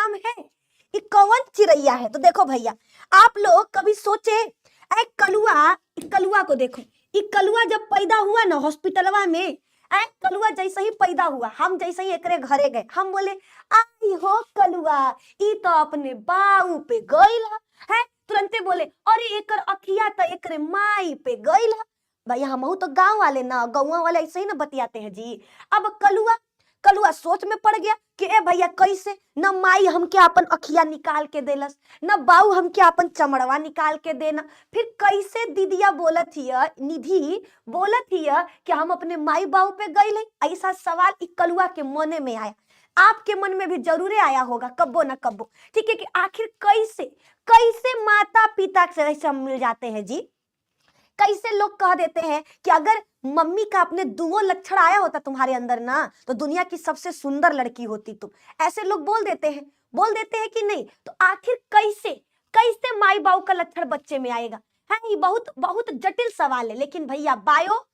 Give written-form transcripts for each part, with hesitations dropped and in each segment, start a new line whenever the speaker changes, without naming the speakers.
नाम है? ये कौन चिड़ैया है? तो देखो भैया, आप लोग कभी सोचे कलुआ, कलुआ को देखो, ये कलुआ जब पैदा हुआ ना हॉस्पिटलवा में, कलुआ जैसे ही पैदा हुआ, हम जैसे ही एकरे घरे गए, हम बोले आई हो कलुआ, ई तो अपने बाऊ पे गइल है, तुरंते बोले अरे एकर अखिया तो एकरे माई पे गइल है। भैया हम तो गांव वाले ना, गौवा वाले ऐसे ही ना बतियाते हैं जी। अब कलुआ, कलुआ सोच में पड़ गया कि ए भैया कैसे, न माई हमके अपन अखिया निकाल के देलस, न बाऊ हमके अपन चमड़वा निकाल के देना, फिर कैसे दीदिया बोलत हिय, निधि बोलत हिय कि हम अपने माई बाऊ पे गइल है? ऐसा सवाल इ कलुआ के मने में आया, आपके मन में भी जरूर आया होगा कब्बो न कब्बो, ठीक है, कि आखिर कैसे कैसे माता पिता से ऐसे मिल जाते हैं जी। कैसे लोग कह देते हैं कि अगर मम्मी का अपने दुओ लक्षण आया होता तुम्हारे अंदर ना, तो दुनिया की सबसे सुंदर लड़की होती तुम, ऐसे लोग बोल देते हैं कि नहीं? तो आखिर कैसे कैसे माई बाऊ का लक्षण बच्चे में आएगा? है ये बहुत बहुत जटिल सवाल है, लेकिन भैया बायो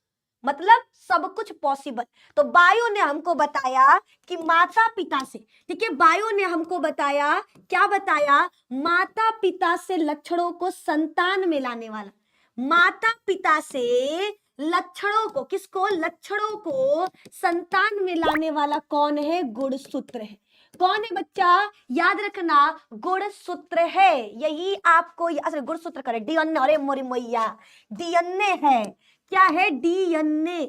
मतलब सब कुछ पॉसिबल। तो बायो ने हमको बताया कि माता पिता से, ठीक है, बायो ने हमको बताया, क्या बताया? माता पिता से लक्षणों को संतान में लाने वाला, माता पिता से लक्षणों को, किसको? लक्षणों को संतान में लाने वाला कौन है? गुणसूत्र है। कौन है बच्चा? याद रखना, गुणसूत्र है। यही आपको गुणसूत्र करे डीएनए, अरे मोरी मैया डीएनए है, क्या है? डीएनए,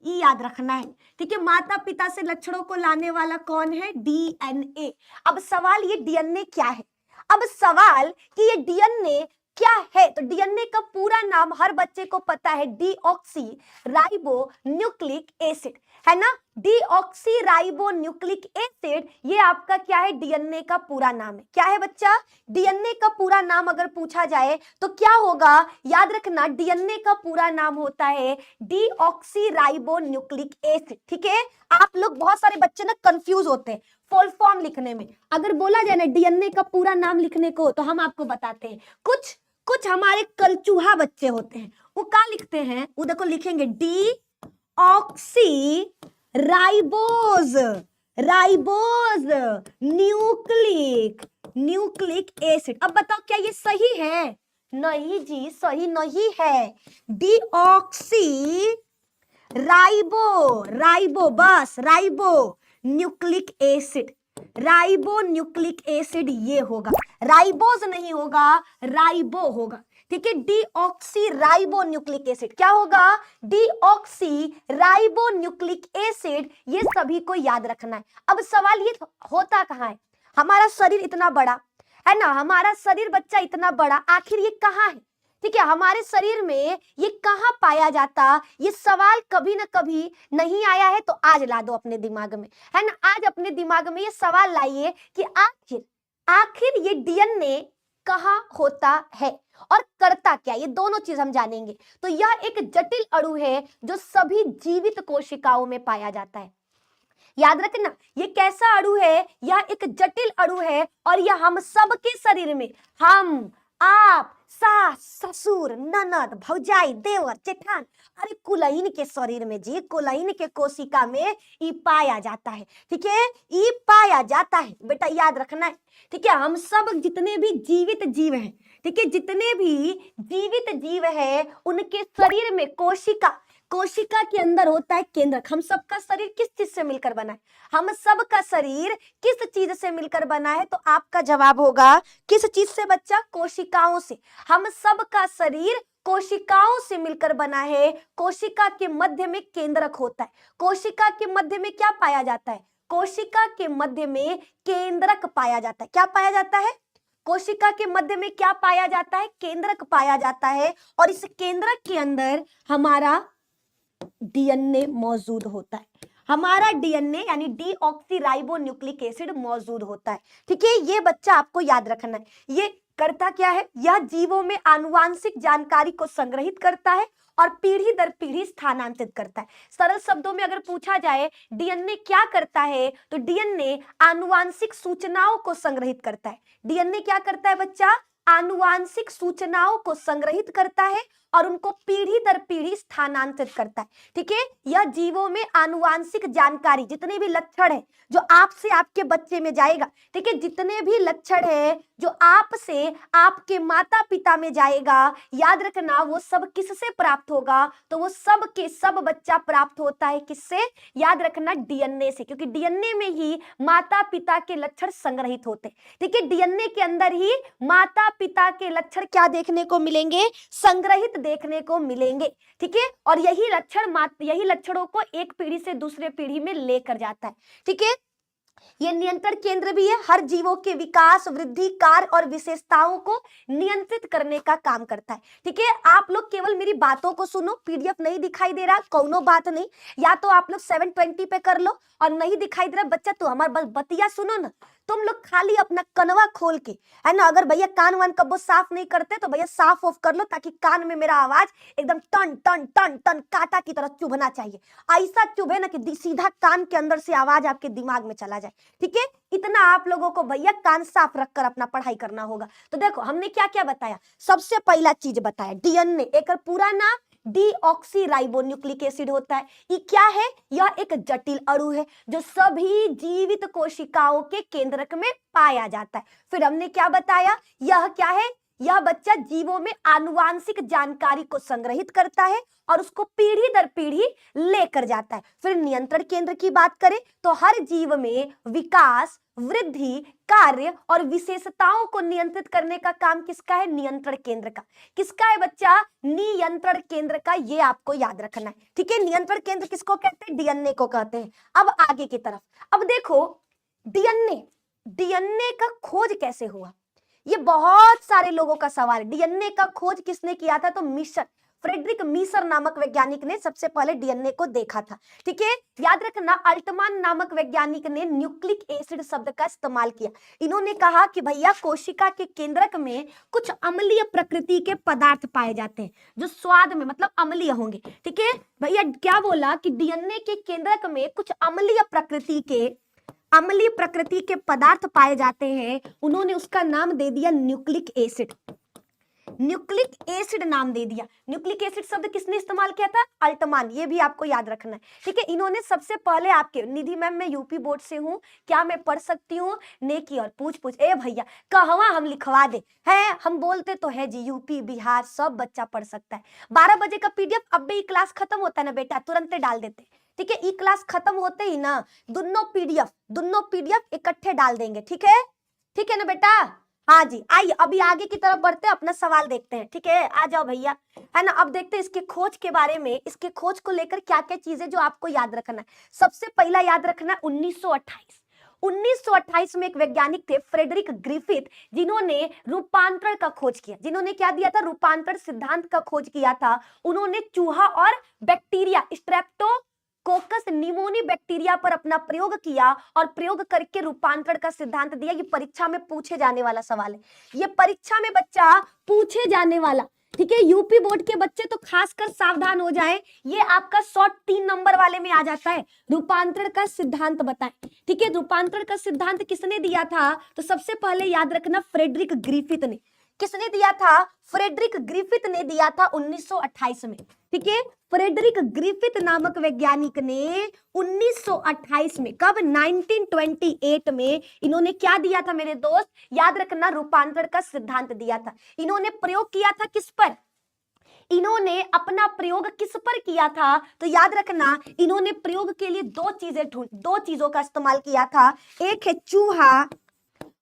ये याद रखना है, ठीक है। माता पिता से लक्षणों को लाने वाला कौन है? डीएनए। अब सवाल ये डीएनए क्या है? अब सवाल कि ये डीएनए क्या है, तो डीएनए का पूरा नाम हर बच्चे को पता है, डीऑक्सी राइबो न्यूक्लिक एसिड, है ना? डीऑक्सी राइबो न्यूक्लिक एसिड, ये आपका क्या है? डीएनए का पूरा नाम है। क्या है बच्चा? डीएनए का पूरा नाम अगर पूछा जाए तो क्या होगा? याद रखना, डीएनए का पूरा नाम होता है डीऑक्सी राइबो न्यूक्लिक एसिड, ठीक है। आप लोग बहुत सारे बच्चे ना कंफ्यूज होते हैं फुल फॉर्म लिखने में, अगर बोला जाए ना डीएनए का पूरा नाम लिखने को, तो हम आपको बताते हैं। कुछ कुछ हमारे कलचूहा बच्चे होते हैं, वो क्या लिखते हैं? वो देखो लिखेंगे D oxy ribose, ribose nucleic, nucleic acid. अब बताओ क्या ये सही है? नहीं जी, सही नहीं है। डीऑक्सी राइबो, राइबो बस ribo nucleic acid, ribo nucleic acid ये होगा, राइबोज नहीं होगा, राइबो होगा, ठीक है। डीऑक्सी राइबो न्यूक्लिक एसिड क्या होगा? डीऑक्सी राइबो न्यूक्लिक एसिड, ये सभी को याद रखना है। अब सवाल ये होता कहाँ है? हमारा शरीर इतना बड़ा है ना, हमारा शरीर बच्चा इतना बड़ा, आखिर ये कहाँ है? ठीक है, हमारे शरीर में ये कहाँ पाया जाता? ये सवाल कभी ना कभी नहीं आया है, तो आज ला दो अपने दिमाग में, है ना। आज अपने दिमाग में ये सवाल लाइए कि आखिर आखिर ये डीएनए कहाँ होता है और करता क्या, ये दोनों चीज हम जानेंगे। तो यह एक जटिल अणु है जो सभी जीवित कोशिकाओं में पाया जाता है। याद रखना, ये कैसा अणु है? यह एक जटिल अणु है और यह हम सबके शरीर में, हम, आप, सास, ससुर, ननद, भौजाई, देवर, जेठान, अरे कुलहीन के शरीर में जी, कुलहीन के कोशिका में ये पाया जाता है, ठीक है, ये पाया जाता है बेटा, याद रखना है, ठीक है। हम सब जितने भी जीवित जीव हैं, ठीक है, जितने भी जीवित जीव है उनके शरीर में कोशिका, कोशिका के अंदर होता है केंद्रक। हम सबका शरीर किस चीज से मिलकर बना है? हम सबका शरीर किस चीज से मिलकर बना है? तो आपका जवाब होगा किस चीज से बच्चा? कोशिकाओं से। हम सबका शरीर कोशिकाओं से मिलकर बना है। कोशिका के मध्य में केंद्रक होता है। कोशिका के मध्य में क्या पाया जाता है? कोशिका के मध्य में केंद्रक पाया जाता है। क्या पाया जाता है? कोशिका के मध्य में क्या पाया जाता है? केंद्रक पाया जाता है। और इस केंद्रक के अंदर हमारा डीएनए मौजूद होता है। हमारा डीएनए यानी डीऑक्सी न्यूक्लिक एसिड मौजूद होता है, ठीक है। ये बच्चा आपको याद रखना है। ये करता क्या है? यह जीवों में आनुवांशिक जानकारी को संग्रहित करता है और पीढ़ी दर पीढ़ी स्थानांतरित करता है। सरल शब्दों में अगर पूछा जाए डीएनए क्या करता है, तो डीएनए आनुवांशिक सूचनाओं को संग्रहित करता है। डीएनए क्या करता है बच्चा? आनुवांशिक सूचनाओं को संग्रहित करता है और उनको पीढ़ी दर पीढ़ी स्थानांतरित करता है। ठीक है, यह जीवों में आनुवांशिक जानकारी, जितने भी लक्षण है जो आपसे आपके बच्चे में जाएगा, ठीक है, जितने भी लक्षण है जो आपसे आपके माता पिता में जाएगा, याद रखना वो सब किससे प्राप्त होगा, तो वो सब के सब बच्चा प्राप्त होता है किससे, याद रखना डीएनए से, क्योंकि डीएनए में ही माता पिता के लक्षण संग्रहित होते हैं। ठीक है, डीएनए के अंदर ही माता पिता के लक्षण क्या देखने को मिलेंगे, संग्रहित देखने को मिलेंगे। ठीक है, और यही लक्षणों को एक पीढ़ी से दूसरे पीढ़ी में लेकर जाता है। ठीक है, ये नियंत्रण केंद्र भी है, हर जीवों के विकास, वृद्धि, कार्य और विशेषताओं को नियंत्रित करने का काम करता है। ठीक है, आप लोग केवल मेरी बातों को सुनो, पीडीएफ नहीं दिखाई दे रहा, कौनो बात नहीं, या तो आप लोग 720 पे कर लो, और नहीं दिखाई दे रहा बच्चा तो हमारा बस बतिया सुनो ना, तुम लोग खाली अपना कनवा खोल के, है ना, अगर भैया कान वान कब्बो साफ नहीं करते तो भैया साफ ऑफ कर लो, ताकि कान में मेरा आवाज एकदम टन टन टन टन काटा की तरह चुभना चाहिए, ऐसा चुभे ना कि सीधा कान के अंदर से आवाज आपके दिमाग में चला जाए। ठीक है, इतना आप लोगों को भैया कान साफ रखकर अपना पढ़ाई करना होगा। तो देखो हमने क्या क्या बताया, सबसे पहला चीज बताया डीएनए, एक पूरा नाम डीऑक्सीराइबोन्यूक्लिक एसिड होता है। ये क्या है, यह एक जटिल अणु है जो सभी जीवित कोशिकाओं के केंद्रक में पाया जाता है। फिर हमने क्या बताया, यह क्या है, यह बच्चा जीवों में आनुवांशिक जानकारी को संग्रहित करता है और उसको पीढ़ी दर पीढ़ी लेकर जाता है। फिर नियंत्रण केंद्र की बात करें तो हर जीव में विकास, वृद्धि, कार्य और विशेषताओं को नियंत्रित करने का काम किसका है, नियंत्रण केंद्र का। किसका है बच्चा, नियंत्रण केंद्र का, ये आपको याद रखना है। ठीक है, नियंत्रण केंद्र किसको कहते हैं, डीएनए को कहते हैं। अब आगे की तरफ, अब देखो डीएनए का खोज कैसे हुआ, ये बहुत सारे लोगों का सवाल है। डीएनए का खोज किसने किया था, तो फ्रेडरिक मीसर नामक वैज्ञानिक ने सबसे पहले डीएनए को देखा था। ठीक है, याद रखना अल्टमान नामक वैज्ञानिक ने न्यूक्लिक एसिड शब्द का इस्तेमाल किया। इन्होंने कहा कि भैया कोशिका के केंद्रक में कुछ अम्लीय प्रकृति के पदार्थ पाए जाते हैं जो स्वाद में मतलब अम्लीय होंगे। ठीक है भैया, क्या बोला कि डीएनए के केंद्रक में कुछ अम्लीय प्रकृति के पदार्थ पाए जाते हैं, उन्होंने उसका नाम दे दिया न्यूक्लिक एसिड। न्यूक्लिक एसिड नाम दे दिया। न्यूक्लिक एसिड शब्द किसने इस्तेमाल किया था, अल्टमान, ये भी आपको याद रखना है। ठीक है, इन्होंने सबसे पहले आपके निधि मैम, मैं यूपी बोर्ड से हूँ, क्या मैं पढ़ सकती हूँ, नेकी और पूछ ए भैया कहवा हम लिखवा दे, है हम बोलते तो है जी, यूपी बिहार सब बच्चा पढ़ सकता है। 12 बजे का पीडीएफ, अब भी क्लास खत्म होता है ना बेटा, तुरंत डाल देते। ठीक है, ई क्लास खत्म होते ही ना दोनों पीडीएफ इकट्ठे डाल देंगे। ठीक है ना बेटा, हाँ जी। आइए अभी आगे की तरफ बढ़ते हैं, अपना सवाल देखते हैं। ठीक है, आ जाओ भैया, है ना। अब देखते हैं इसके खोज के बारे में, इसके खोज को लेकर क्या क्या चीजें जो आपको याद रखना है। सबसे पहला याद रखना है 1928 में एक वैज्ञानिक थे फ्रेडरिक ग्रिफिथ, जिन्होंने रूपांतरण का खोज किया। जिन्होंने क्या दिया था, रूपांतरण सिद्धांत का खोज किया था। उन्होंने चूहा और बैक्टीरिया स्ट्रेप्टोकोकस निमोनी बैक्टीरिया पर अपना प्रयोग किया और प्रयोग करके रूपांतरण का सिद्धांत दिया। ये परीक्षा में पूछे जाने वाला सवाल है, ये परीक्षा में बच्चा पूछे जाने वाला। ठीक है, यूपी बोर्ड के बच्चे तो खासकर सावधान हो जाए, ये आपका शॉर्ट 3 नंबर वाले में आ जाता है। रूपांतरण का सिद्धांत बताएं। ठीक है, रूपांतरण का सिद्धांत किसने दिया था, तो सबसे पहले याद रखना फ्रेडरिक ग्रिफिथ ने। किसने दिया था, फ्रेडरिक ग्रिफिथ ने दिया था 1928 में। ठीक है, फ्रेडरिक ग्रिफिथ नामक वैज्ञानिक ने 1928 में, कब, 1928 में इन्होंने क्या दिया था मेरे दोस्त, याद रखना रूपांतरण का सिद्धांत दिया था। इन्होंने प्रयोग किया था किस पर, इन्होंने अपना प्रयोग किस पर किया था, तो याद रखना इन्होंने प्रयोग के लिए दो चीजों का इस्तेमाल किया था। एक है चूहा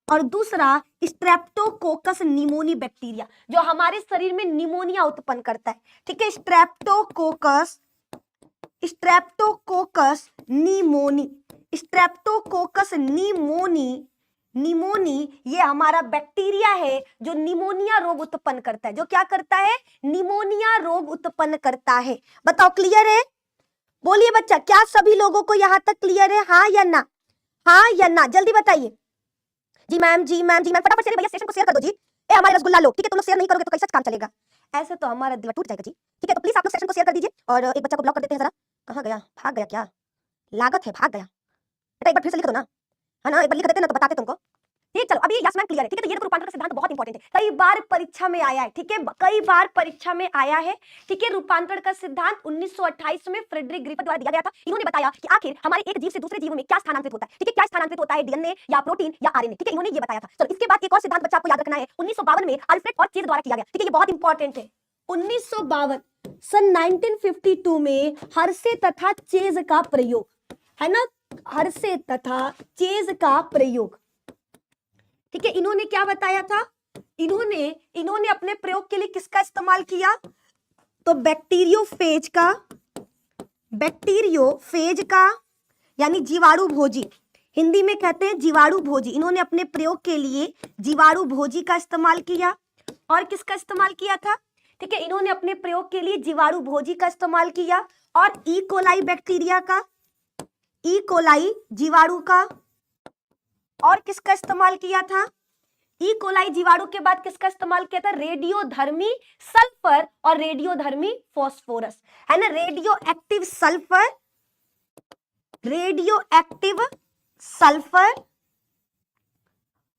और दूसरा स्ट्रेप्टोकोकस निमोनी बैक्टीरिया, जो हमारे शरीर में निमोनिया उत्पन्न करता है। ठीक है, स्ट्रेप्टोकोकस निमोनी ये हमारा बैक्टीरिया है जो निमोनिया रोग उत्पन्न करता है। जो क्या करता है, निमोनिया रोग उत्पन्न करता है। बताओ क्लियर है, बोलिए बच्चा, क्या सभी लोगों को यहां तक क्लियर है, हाँ या ना, हाँ या ना, जल्दी बताइए। जी मैम, फटाफट से भैया सेशन को शेयर कर दो जी। हमारे रसगुल्ला लोग, ठीक है, तुम लोग शेयर नहीं करोगे तो कैसे काम चलेगा, ऐसे तो हमारा दिल टूट जाएगा जी। ठीक है, तो प्लीज आप लोग सेशन को शेयर कर दीजिए और एक बच्चा को ब्लॉक कर देते हैं जरा। कहाँ गया, भाग गया क्या, लागत है भाग गया बेटा, एक बार फिर से लिख दो ना, है ना, एक बार लिख देते ना तो बताते तुमको। ठीक, चलो चलो अब ये यस मैम क्लियर है, ठीक है। तो ये रूपांतर का सिद्धांत बहुत इंपॉर्टेंट है, कई बार परीक्षा में आया है, ठीक है, कई बार परीक्षा में आया है, ठीक है। रूपांतरण का सिद्धांत 1928 में फ्रेडरिक ग्रिफिथ द्वारा दिया गया था। इन्होंने बताया कि आखिर हमारे एक जीव से दूसरे जीव में क्या स्थानांतरित होता है, ठीक है, क्या स्थानांतरित होता है, डीएनए या प्रोटीन या आरएनए, ठीक है, इन्होंने ये बताया था। चलो इसके बाद एक और सिद्धांत बच्चा आपको याद रखना है, 1952 में अल्फ्रेड और चेज द्वारा किया गया, ठीक है, ये बहुत इंपॉर्टेंट है। 1952 सन 1952 में हर्शे तथा चेज का प्रयोग, है ना, हर्शे तथा चेज का प्रयोग, ठीक है। इन्होंने क्या बताया था, इन्होंने अपने प्रयोग के लिए किसका इस्तेमाल किया, तो बैक्टीरियोफेज का यानी जीवाणु भोजी, हिंदी में कहते हैं जीवाणु भोजी। इन्होंने अपने प्रयोग के लिए जीवाणु भोजी का इस्तेमाल किया। और किसका इस्तेमाल किया था, ठीक है, इन्होंने अपने प्रयोग के लिए जीवाणु भोजी का इस्तेमाल किया और ई कोलाई बैक्टीरिया का, ई कोलाई जीवाणु का, और किसका इस्तेमाल किया था, ई कोलाई जीवाणु के बाद किसका इस्तेमाल किया था, रेडियोधर्मी सल्फर और रेडियोधर्मी फास्फोरस, है ना, रेडियो एक्टिव सल्फर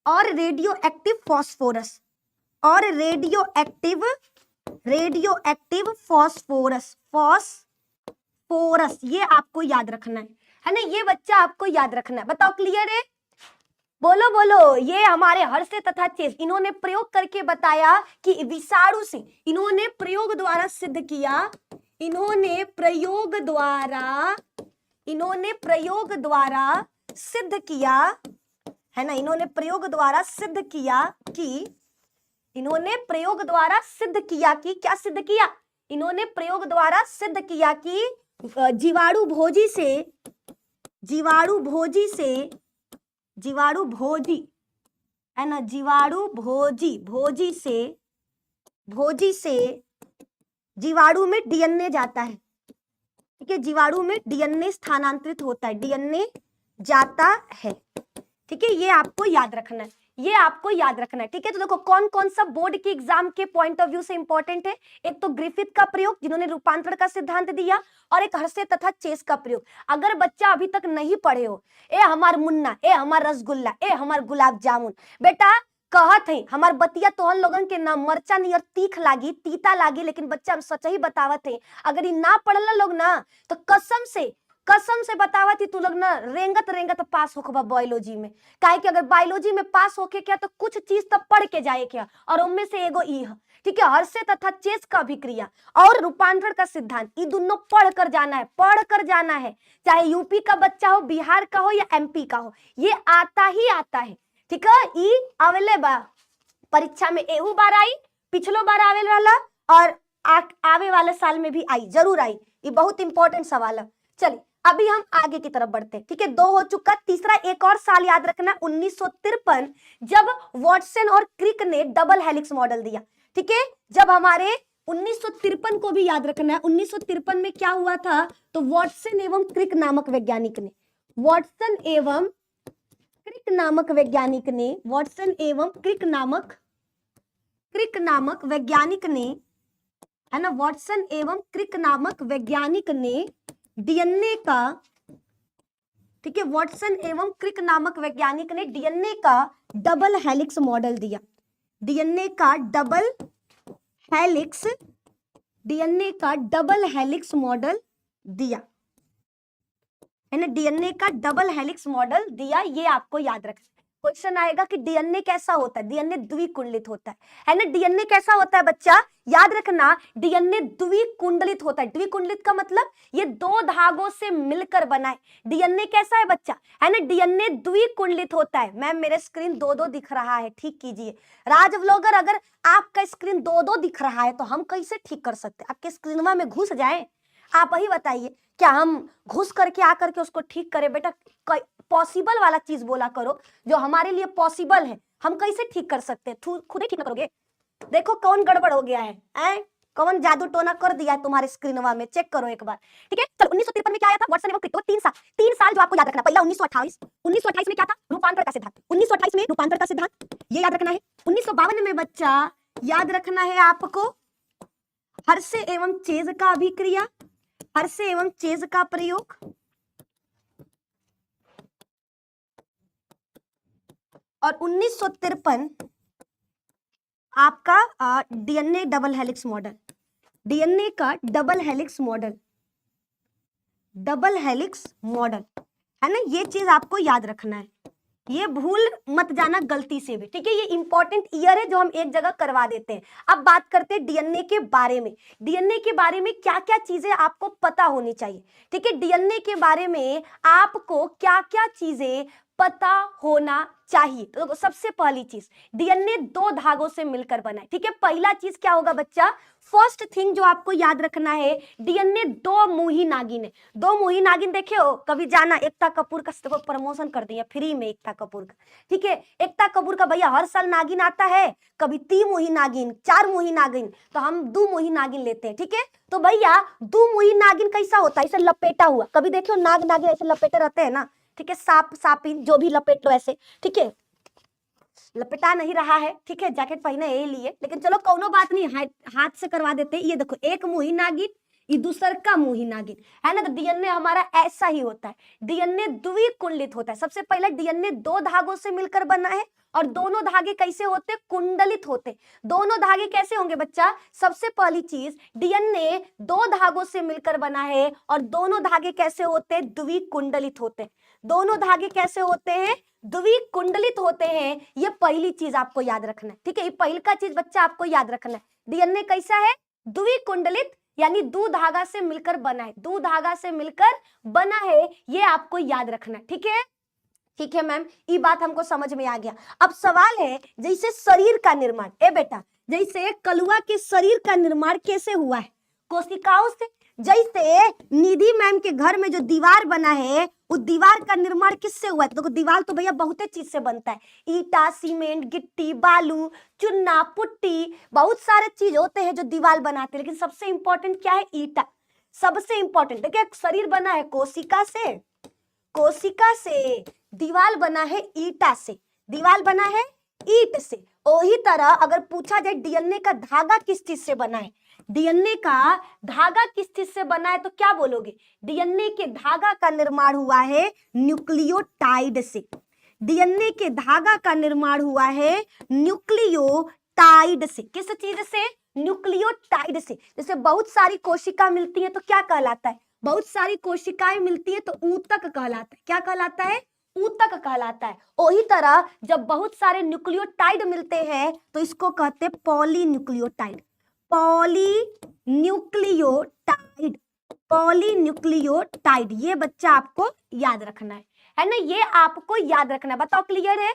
और रेडियो एक्टिव फास्फोरस और रेडियो एक्टिव फास्फोरस, ये आपको याद रखना है ना, ये बच्चा आपको याद रखना है। बताओ क्लियर है, बोलो बोलो। ये हमारे हर्शे तथा चेज इन्होंने प्रयोग करके बताया कि विषाणु से, इन्होंने प्रयोग द्वारा सिद्ध किया, इन्होंने प्रयोग द्वारा सिद्ध किया, है ना, इन्होंने प्रयोग द्वारा सिद्ध किया कि क्या सिद्ध किया, इन्होंने प्रयोग द्वारा सिद्ध किया कि जीवाणु भोजी, है ना, जीवाणु भोजी से जीवाणु में डीएनए जाता है, ठीक है, जीवाणु में डीएनए स्थानांतरित होता है, डीएनए जाता है, ठीक है, ये आपको याद रखना है, ठीक है। तो देखो कौन कौन सा बोर्ड के एग्जाम के पॉइंट ऑफ व्यू से इंपॉर्टेंट है, एक तो ग्रिफिथ का प्रयोग जिन्होंने रूपांतरण का सिद्धांत दिया, और एक हर्शे तथा चेज का प्रयोग। अगर बच्चा अभी तक नहीं पढ़े हो, ए हमार मुन्ना, ए हमार रसगुल्ला, ए हमार गुलाब जामुन, बेटा कहत है हमार बतिया तोहन लोगन के ना मरचा नियर तीख लागी, तीता लागी, लेकिन बच्चा हम सच ही बतावत है, अगर ये ना पढ़ला लोग ना तो कसम से बतावत ही तू लोग ना रेंगत पास होखबा बायोलॉजी में। काहे कि अगर बायोलॉजी में पास होके क्या तो कुछ चीज तो पढ़ के जाए क्या, और उनमें से एगो ई है, ठीक है, हर्शे तथा चेज का अभिक्रिया और रूपांतरण का सिद्धांत, ये दोनों पढ़ कर जाना है, चाहे यूपी का बच्चा हो, बिहार का हो या एमपी का हो, ये आता है, ठीक है। ई आवेले बा परीक्षा में, एहू बार आई, पिछलो बार आवे वाला, और आवे वाले साल में भी आई, जरूर आई, ये बहुत इंपॉर्टेंट सवाल है। चलिए अभी हम आगे की तरफ बढ़ते हैं, ठीक है, 2 हो चुका, तीसरा एक और साल याद रखना, 1953, जब वाटसन और क्रिक ने डबल हेलिक्स मॉडल दिया, ठीक है, जब हमारे 1953 को भी याद रखना है। 1953 में क्या हुआ था, तो वाटसन एवं क्रिक नामक वैज्ञानिक ने, वाटसन एवं क्रिक नामक वैज्ञानिक ने, है ना, वाटसन एवं क्रिक नामक वैज्ञानिक ने डीएनए का, ठीक है, वाटसन एवं क्रिक नामक वैज्ञानिक ने डीएनए का डबल हेलिक्स मॉडल दिया, डीएनए का डबल हेलिक्स मॉडल दिया, है ना, डीएनए का डबल हेलिक्स मॉडल दिया, ये आपको याद रखना। क्वेश्चन आएगा कि डीएनए कैसा होता है, डीएनए द्विकुंडलित होता है ना, डीएनए कैसा होता है बच्चा, याद रखना, डीएनए द्विकुंडलित होता है। द्विकुंडलित का मतलब ये 2 धागों से मिलकर बना है। डीएनए कैसा है बच्चा, है ना, डीएनए द्विकुंडलित होता है। मैम मेरे स्क्रीन 2-2 दिख रहा है, ठीक कीजिए। राज व्लॉगर, अगर आपका स्क्रीन 2-2 दिख रहा है तो हम कैसे ठीक कर सकते हैं, आपके स्क्रीन में घुस जाए, आप ही बताइए, क्या हम घुस करके आकर के उसको ठीक करें? बेटा पॉसिबल वाला चीज बोला करो, जो हमारे लिए पॉसिबल है, हम कैसे ठीक कर सकते हैं, खुद ही ठीक ना करोगे? देखो कौन गड़बड़ हो गया है, कौन जादू टोना कर दिया है तुम्हारे स्क्रीनवा में, चेक करो एक बार, ठीक है। चलो 1953 में क्या आया था, वाटसन एवं क्रिक, 3 साल जो आपको याद रखना, पहला 1928 में क्या था, रूपांतरण का सिद्धांत, 1928 में रूपांतरण का सिद्धांत, ये याद रखना है। 1952 में बच्चा याद रखना है आपको हर्शे एवं चेज का अभिक्रिया, हर्शे एवं चेज का प्रयोग, और 1953 आपका DNA double helix model, DNA का double helix model, double helix model है ना, ये चीज आपको याद रखना है, ये भूल मत जाना गलती से भी, ठीक है। ये इंपॉर्टेंट ईयर है जो हम एक जगह करवा देते हैं। अब बात करते हैं डीएनए के बारे में, डीएनए के बारे में क्या क्या चीजें आपको पता होनी चाहिए, ठीक है। डीएनए के बारे में आपको क्या क्या चीजें पता होना चाहिए। तो सबसे पहली चीज, डीएनए 2 धागों से मिलकर बना है, ठीक है। पहला चीज क्या होगा बच्चा, फर्स्ट थिंग जो आपको याद रखना है, डीएनए 2 मुही नागिन है। 2 मुही नागिन देखे हो कभी, जाना एकता कपूर का देखो प्रमोशन कर दिया फ्री में एकता कपूर का, ठीक है। एकता कपूर का भैया हर साल नागिन आता है, कभी 3 मुही नागिन, 4 मुही नागिन, तो हम 2 मुही नागिन लेते हैं, ठीक है। तो भैया 2 मुही नागिन कैसा होता है, इसे लपेटा हुआ, कभी देखो नाग नागिन ऐसे लपेटे रहते हैं ना, ठीक है। सांप सापिन जो भी लपेट लो ऐसे, ठीक है। लपेटा नहीं रहा है, ठीक है, जैकेट पहने यही लिए, लेकिन चलो कोनो बात नहीं, हाथ से करवा देते हैं। ये देखो एक मुही नागिन, ये दूसर का मुही नागिन है ना। तो डीएनए हमारा ऐसा ही होता है, डीएनए द्विकुंडलित होता है। सबसे पहले डीएनए 2 धागों से मिलकर बना है, और दोनों धागे कैसे होते, कुंडलित होते। दोनों धागे कैसे होंगे बच्चा, सबसे पहली चीज डीएनए 2 धागों से मिलकर बना है, और दोनों धागे कैसे होते, द्विकुंडलित होते। दोनों धागे कैसे होते हैं, द्विकुंडलित होते हैं। ये पहली चीज आपको याद रखना है, ठीक है। ये पहली का चीज बच्चा आपको याद रखना है, डीएनए कैसा है, द्विकुंडलित, यानी 2 धागा से मिलकर बना है, 2 धागा से मिलकर बना है, ये आपको याद रखना है, ठीक है। ठीक है मैम, ये बात हमको समझ में आ गया। अब सवाल है जैसे शरीर का निर्माण, ए बेटा जैसे कलुआ के शरीर का निर्माण कैसे हुआ है, कोशिकाओं से। जैसे निधि मैम के घर में जो दीवार बना है, उस दीवार का निर्माण किससे हुआ है, तो दीवार तो भैया बहुत चीज से बनता है, ईटा, सीमेंट, गिट्टी, बालू, चुन्ना, पुट्टी, बहुत सारे चीज होते हैं जो दीवार बनाते हैं, लेकिन सबसे इंपॉर्टेंट क्या है, ईटा। सबसे इंपॉर्टेंट देखिए, शरीर बना है कोशिका से, कोशिका से, दीवार बना है ईटा से, दीवार बना है ईट से। वही तरह अगर पूछा जाए डीएनए का धागा किस चीज से बना है, डीएनए का धागा किस चीज से बना है, तो क्या बोलोगे, डीएनए के धागा का निर्माण हुआ है न्यूक्लियोटाइड से। डीएनए के धागा का निर्माण हुआ है न्यूक्लियोटाइड से। किस चीज से, न्यूक्लियोटाइड से। जैसे बहुत सारी कोशिका मिलती है तो क्या कहलाता है, बहुत सारी कोशिकाएं मिलती है तो ऊतक कहलाता है। क्या कहलाता है, ऊतक कहलाता है। वही तरह जब बहुत सारे न्यूक्लियोटाइड मिलते हैं तो इसको कहते हैं पॉलीन्यूक्लियोटाइड, पॉलीन्यूक्लियोटाइड, पॉलीन्यूक्लियोटाइड। ये बच्चा आपको याद रखना है ना, ये आपको याद रखना है। बताओ क्लियर है।